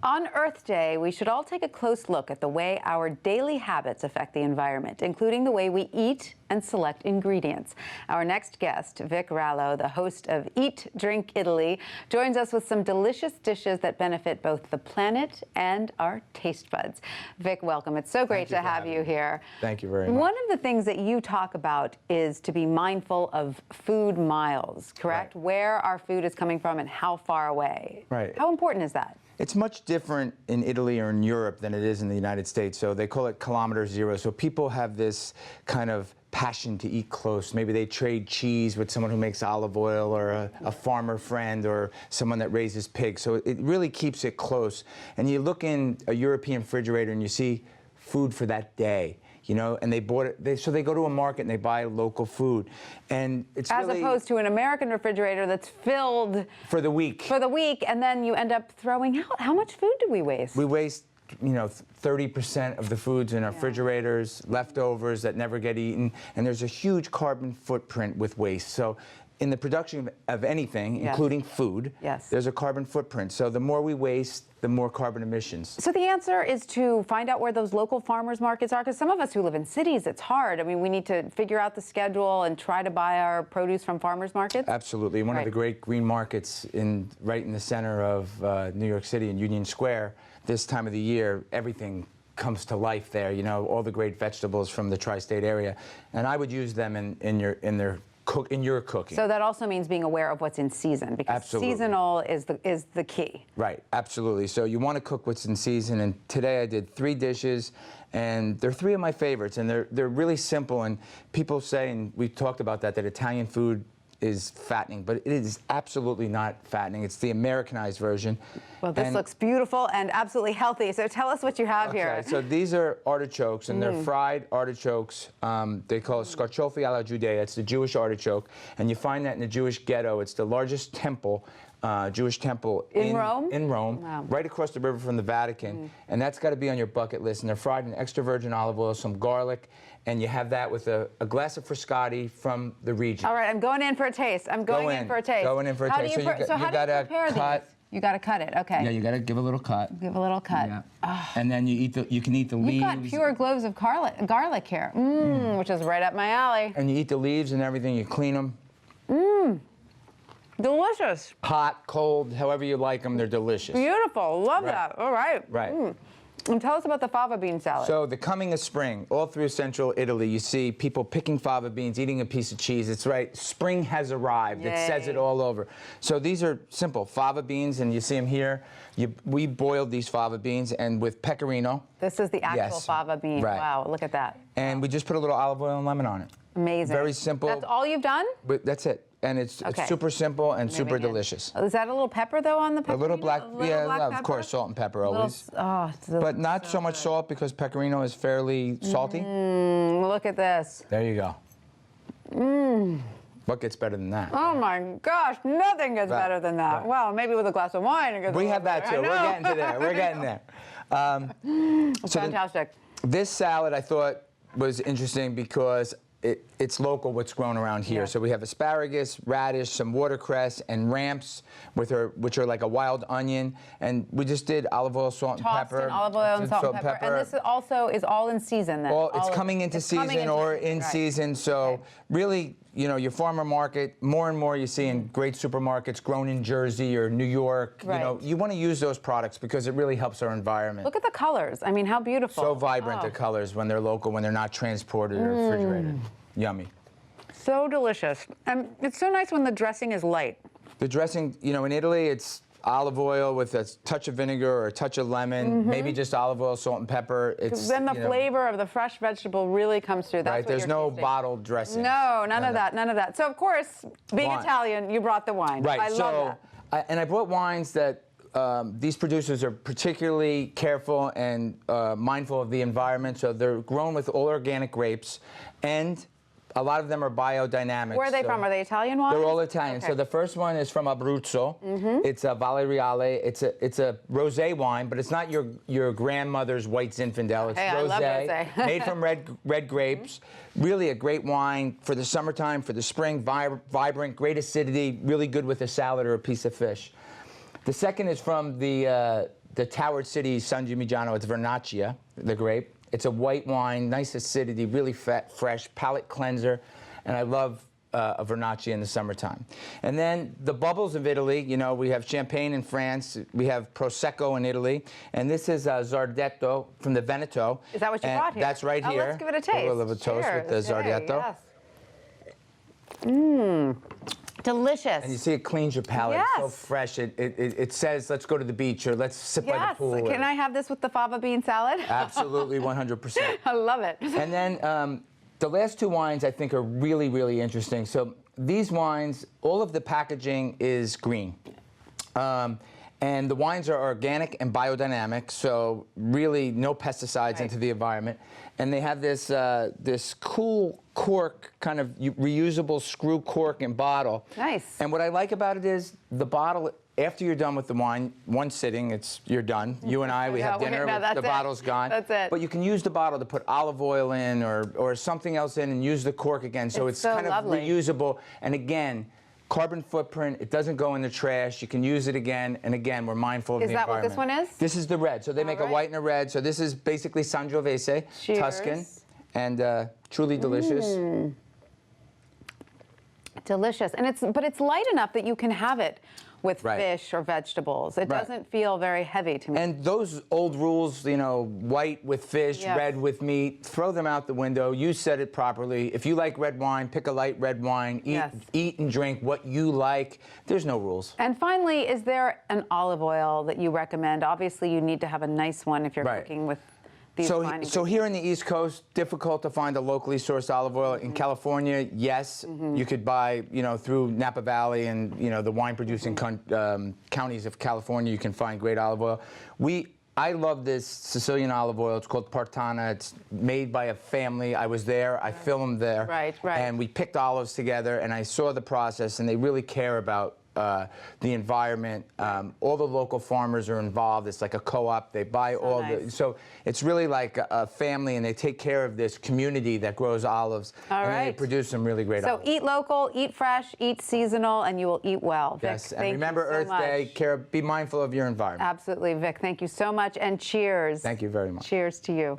On Earth Day, we should all take a close look at the way our daily habits affect the environment, including the way we eat and select ingredients. Our next guest, Vic Rallo, the host of Eat, Drink Italy, joins us with some delicious dishes that benefit both the planet and our taste buds. Vic, welcome. It's so great to have you here. Thank you very much. One of the things that you talk about is to be mindful of food miles, correct? Right. Where our food is coming from and how far away. Right. How important is that? It's much different in Italy or in Europe than it is in the United States. So they call it kilometer zero. So people have this kind of passion to eat close. Maybe they trade cheese with someone who makes olive oil, or a farmer friend, or someone that raises pigs. So it really keeps it close. And you look in a European refrigerator and you see food for that day. You know, and they bought it. So they go to a market and they buy local food, and it's as really, opposed to an American refrigerator that's filled for the week. For the week, and then you end up throwing out. How much food do we waste? We waste, you know, 30% of the foods in our refrigerators, leftovers that never get eaten, and there's a huge carbon footprint with waste. So in the production of anything, including food, there's a carbon footprint. So the more we waste, the more carbon emissions. So the answer is to find out where those local farmers markets are, because some of us who live in cities, it's hard. I mean, we need to figure out the schedule and try to buy our produce from farmers markets. Absolutely. One of the great green markets right in the center of New York City in Union Square. This time of the year, everything comes to life there. You know, all the great vegetables from the tri-state area, and I would use them in your cooking. So that also means being aware of what's in season, because seasonal is the key. Right, absolutely. So you want to cook what's in season, and today I did 3 dishes, and they're 3 of my favorites, and they're really simple. And people say, and we talked about that Italian food is fattening, but it is absolutely not fattening. It's the Americanized version. Well, this looks beautiful and absolutely healthy. So tell us what you have here. So these are artichokes, and they're fried artichokes. They call it scarciofi alla Judea. It's the Jewish artichoke, and you find that in the Jewish ghetto. It's the largest temple, Jewish temple in Rome. In Rome, right across the river from the Vatican, and that's got to be on your bucket list. And they're fried in extra virgin olive oil, some garlic, and you have that with a glass of Frascati from the region. All right, I'm going in for a taste. I'm going in for a taste. Going in for a taste. So how do you prepare these? You got to cut it. Okay. Yeah, you got to give a little cut. Give a little cut. Yeah. Oh. And then you can eat the leaves. You've got pure cloves of garlic here, which is right up my alley. And you eat the leaves and everything. You clean them. Delicious. Hot, cold, however you like them, they're delicious. Beautiful. Love that. All right. Right. And tell us about the fava bean salad. So the coming of spring, all through central Italy, you see people picking fava beans, eating a piece of cheese. It's right. Spring has arrived. Yay. It says it all over. So these are simple fava beans, and you see them here. We boiled these fava beans, and with pecorino. This is the actual fava bean. Right. Wow, look at that. And we just put a little olive oil and lemon on it. Amazing. Very simple. That's all you've done? But that's it. And it's super simple and super delicious. Is that a little pepper, though, on the pecorino? A little black, of course, salt and pepper always. But not so much salt, because pecorino is fairly salty. Look at this. There you go. What gets better than that? Oh my gosh, nothing gets better than that. Right. Well, maybe with a glass of wine. We have that too. We're getting to there. We're getting there. So fantastic. This salad I thought was interesting because it's local, what's grown around here. So we have asparagus, radish, some watercress, and ramps, which are like a wild onion. And we just did olive oil, salt, and pepper. In olive oil and salt and pepper. And this also is all in season then? It's coming into season or in season. So really, you know, your farmer market, more and more you see in great supermarkets grown in Jersey or New York. You know, you want to use those products because it really helps our environment. Look at the colors. I mean, how beautiful. So vibrant, the colors, when they're local, when they're not transported or refrigerated. Yummy. So delicious. And it's so nice when the dressing is light. The dressing, you know, in Italy, it's olive oil with a touch of vinegar or a touch of lemon, maybe just olive oil, salt, and pepper. Then the flavor of the fresh vegetable really comes through. That's right, there's no bottled dressing. No, none of that, none of that. So, of course, being Italian, you brought the wine. Right, I love that. And I brought wines that these producers are particularly careful and mindful of the environment. So they're grown with all organic grapes, and a lot of them are biodynamic. Where are they from? Are they Italian wines? They're all Italian. Okay. So the first one is from Abruzzo. It's a Valle Reale. It's a rosé wine, but it's not your grandmother's White Zinfandel. It's rosé. I love rosé. Made from red grapes. Really a great wine for the summertime, for the spring. Vibrant, great acidity, really good with a salad or a piece of fish. The second is from the the Towered City San Gimignano. It's Vernaccia, the grape. It's a white wine, nice acidity, really fresh, palate cleanser, and I love a Vernaccia in the summertime. And then the bubbles of Italy, you know, we have Champagne in France, we have Prosecco in Italy, and this is Zardetto from the Veneto. Is that what you brought here? That's right Oh, here. let's give it a taste. A little of a toast with the Zardetto. Yes. Delicious. And you see it cleans your palate. Yes. It's so fresh. It says, let's go to the beach, or let's sit by the pool. Can I have this with the fava bean salad? Absolutely, 100%. I love it. And then the last two wines I think are really, really interesting. So these wines, all of the packaging is green. And the wines are organic and biodynamic, so really no pesticides into the environment. And they have this, this cool cork, kind of reusable screw cork and bottle. Nice. And what I like about it is the bottle, after you're done with the wine, one sitting, you're done. You and I, we have dinner, the bottle's gone. That's it. But you can use the bottle to put olive oil in or something else in and use the cork again. So it's so kind lovely. of reusable. And again, carbon footprint, it doesn't go in the trash. You can use it again, and again, we're mindful of the environment. Is that what this one is? This is the red. So they make a white and a red. So this is basically Sangiovese, Tuscan, and truly delicious. Delicious. And it's light enough that you can have it with fish or vegetables. It doesn't feel very heavy to me. And those old rules, you know, white with fish, red with meat, throw them out the window. You said it properly. If you like red wine, pick a light red wine. Eat and drink what you like. There's no rules. And finally, is there an olive oil that you recommend? Obviously, you need to have a nice one if you're cooking with these fine ingredients. So here in the East Coast, difficult to find a locally sourced olive oil. In California, yes, you could buy, you know, through Napa Valley and, you know, the wine-producing counties of California, you can find great olive oil. I love this Sicilian olive oil. It's called Partana. It's made by a family. I was there. I filmed there. Right. And we picked olives together, and I saw the process, and they really care about the environment. All the local farmers are involved. It's like a co-op. They buy so it's really like a family, and they take care of this community that grows olives. And they produce some really great olives. So eat local, eat fresh, eat seasonal, and you will eat well. Yes, Vic, and remember Earth Day. Be mindful of your environment. Absolutely, Vic. Thank you so much, and cheers. Thank you very much. Cheers to you.